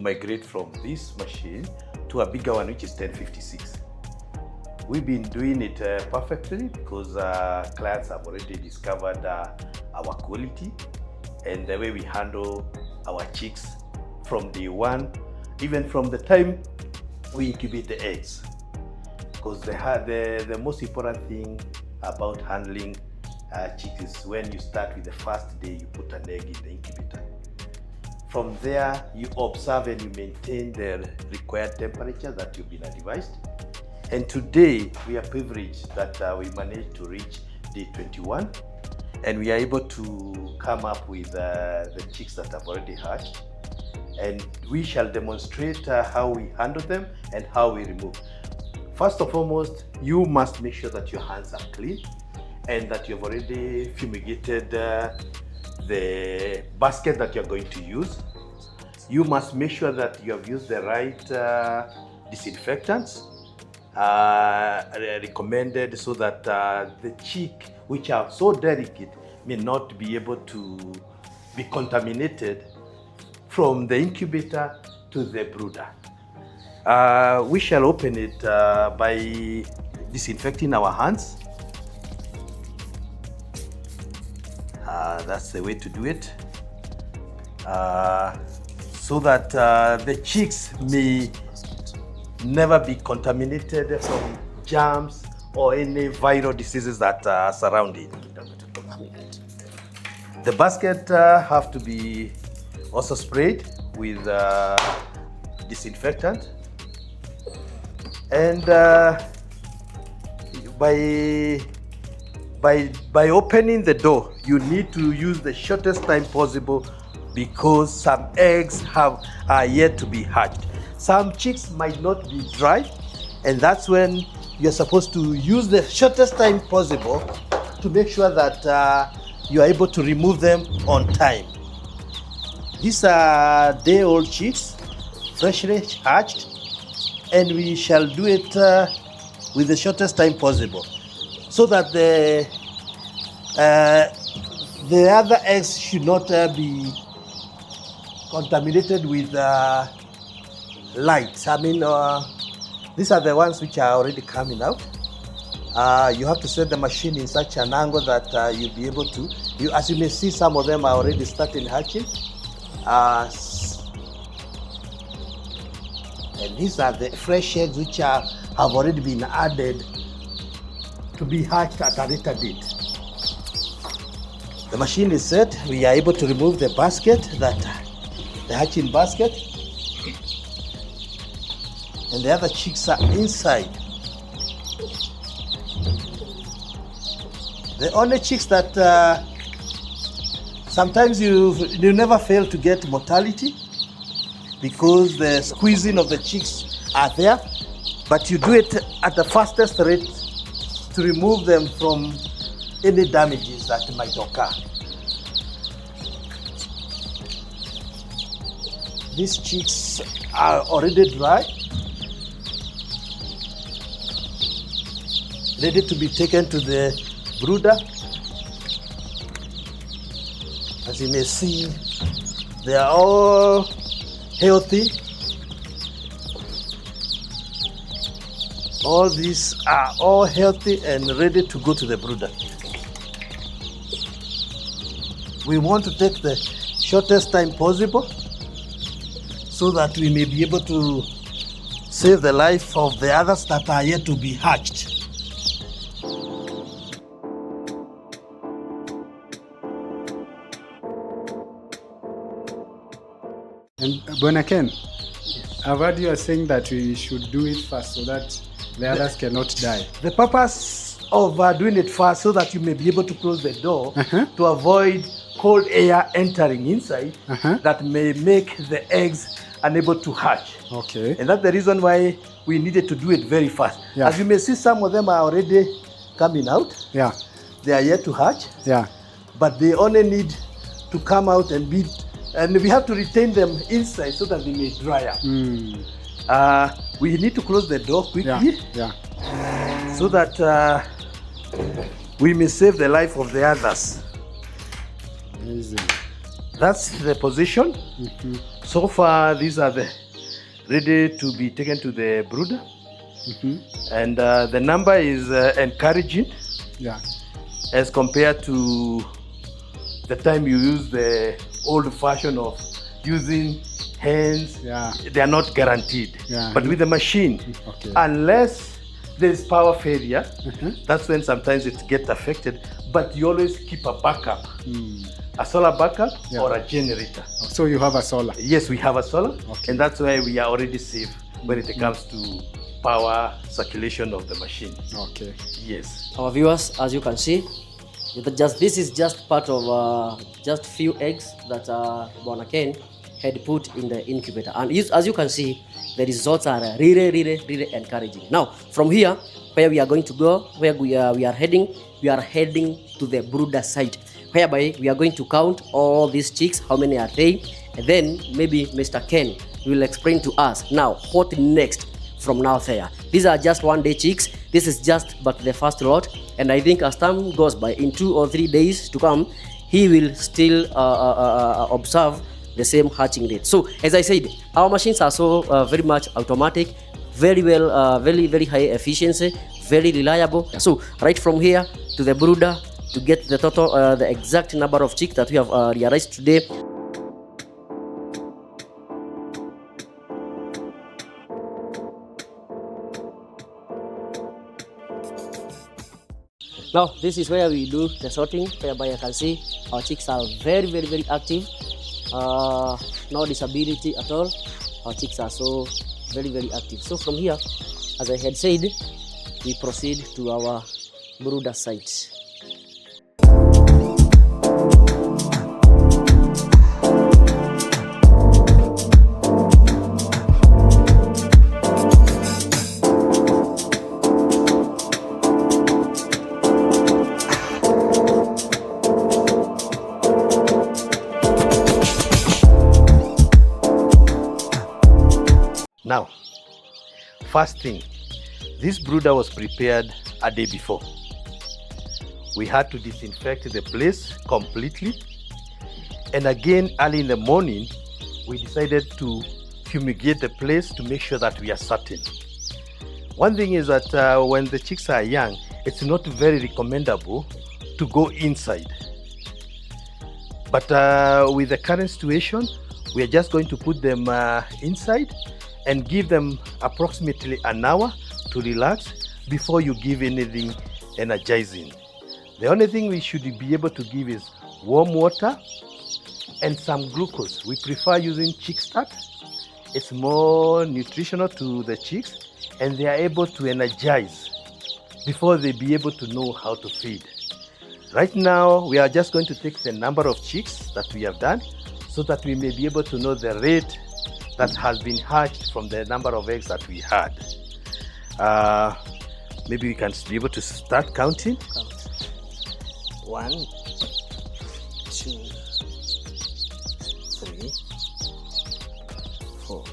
Migrate from this machine to a bigger one, which is 1056. We've been doing it perfectly because clients have already discovered our quality and the way we handle our chicks from day one, even from the time we incubate the eggs. Because the most important thing about handling chicks is when you start with the first day you put an egg in the incubator. From there, you observe and you maintain the required temperature that you've been advised. And today, we are privileged that we managed to reach day 21, and we are able to come up with the chicks that have already hatched. And we shall demonstrate how we handle them and how we remove. First and foremost, you must make sure that your hands are clean and that you've already fumigated the basket that you're going to use. You must make sure that you have used the right disinfectants recommended so that the chick, which are so delicate, may not be able to be contaminated from the incubator to the brooder. We shall open it by disinfecting our hands. That's the way to do it, so that the chicks may never be contaminated from germs or any viral diseases that are surrounding. The basket have to be also sprayed with disinfectant, and by opening the door, you need to use the shortest time possible because some eggs are yet to be hatched. Some chicks might not be dry, and that's when you're supposed to use the shortest time possible to make sure that you are able to remove them on time. These are day-old chicks, freshly hatched, and we shall do it with the shortest time possible, so that the other eggs should not be contaminated with light. I mean, these are the ones which are already coming out. You have to set the machine in such an angle that you'll be able to. As you may see, some of them are already starting hatching. And these are the fresh eggs which have already been added to be hatched at a later date. The machine is set. We are able to remove the basket, the hatching basket, and the other chicks are inside. The only chicks that sometimes you never fail to get mortality because the squeezing of the chicks are there, but you do it at the fastest rate to remove them from any damages that might occur. These chicks are already dry, ready to be taken to the brooder. As you may see, they are all healthy. All these are all healthy and ready to go to the brooder. We want to take the shortest time possible so that we may be able to save the life of the others that are yet to be hatched. And Bwana Ken, yes. I've heard you are saying that we should do it fast so that the others cannot die. The purpose of doing it fast so that you may be able to close the door to avoid cold air entering inside that may make the eggs unable to hatch. Okay. And that's the reason why we needed to do it very fast. Yeah. As you may see, some of them are already coming out. Yeah. They are yet to hatch. Yeah. But they only need to come out and be, and we have to retain them inside so that they may dry up. We need to close the door quickly. Yeah. So that we may save the life of the others. Amazing. That's the position. So far, these are ready to be taken to the brooder. And the number is encouraging. Yeah. As compared to the time you use the old fashion of using hands. Yeah. They are not guaranteed. Yeah. But with the machine, unless there is power failure, that's when sometimes it gets affected. But you always keep a backup, a solar backup or a generator. So you have a solar? Yes, we have a solar, and that's why we are already safe when it comes to power circulation of the machine. Okay. Yes. Our viewers, as you can see, this is just part of just few eggs that Bwana Ken had put in the incubator, and as you can see, the results are really encouraging. Now, from here, where we are going to go, where we are heading to the brooder site, whereby we are going to count all these chicks, how many are they, and then maybe Mr. Ken will explain to us now what next from now there. These are just 1 day chicks. This is just but the first lot, and I think as time goes by, in 2 or 3 days to come, he will still observe the same hatching rate. So as I said, our machines are so very much automatic, very well, very high efficiency, very reliable. So right from here to the brooder to get the total, the exact number of chicks that we have realized today. Now, this is where we do the sorting, whereby you can see our chicks are very active. No disability at all. Our chicks are so very active. So from here, as I had said, we proceed to our brooder site. Now, first thing, this brooder was prepared a day before. We had to disinfect the place completely. And again, early in the morning, we decided to fumigate the place to make sure that we are certain. One thing is that when the chicks are young, it's not very recommendable to go inside. But with the current situation, we are just going to put them inside and give them approximately an hour to relax before you give anything energizing. The only thing we should be able to give is warm water and some glucose. We prefer using chick start. It's more nutritional to the chicks, and they are able to energize before they be able to know how to feed. Right now, we are just going to take the number of chicks that we have done so that we may be able to know the rate that has been hatched from the number of eggs that we had. Maybe we can be able to start counting. 1, 2, 3, 4.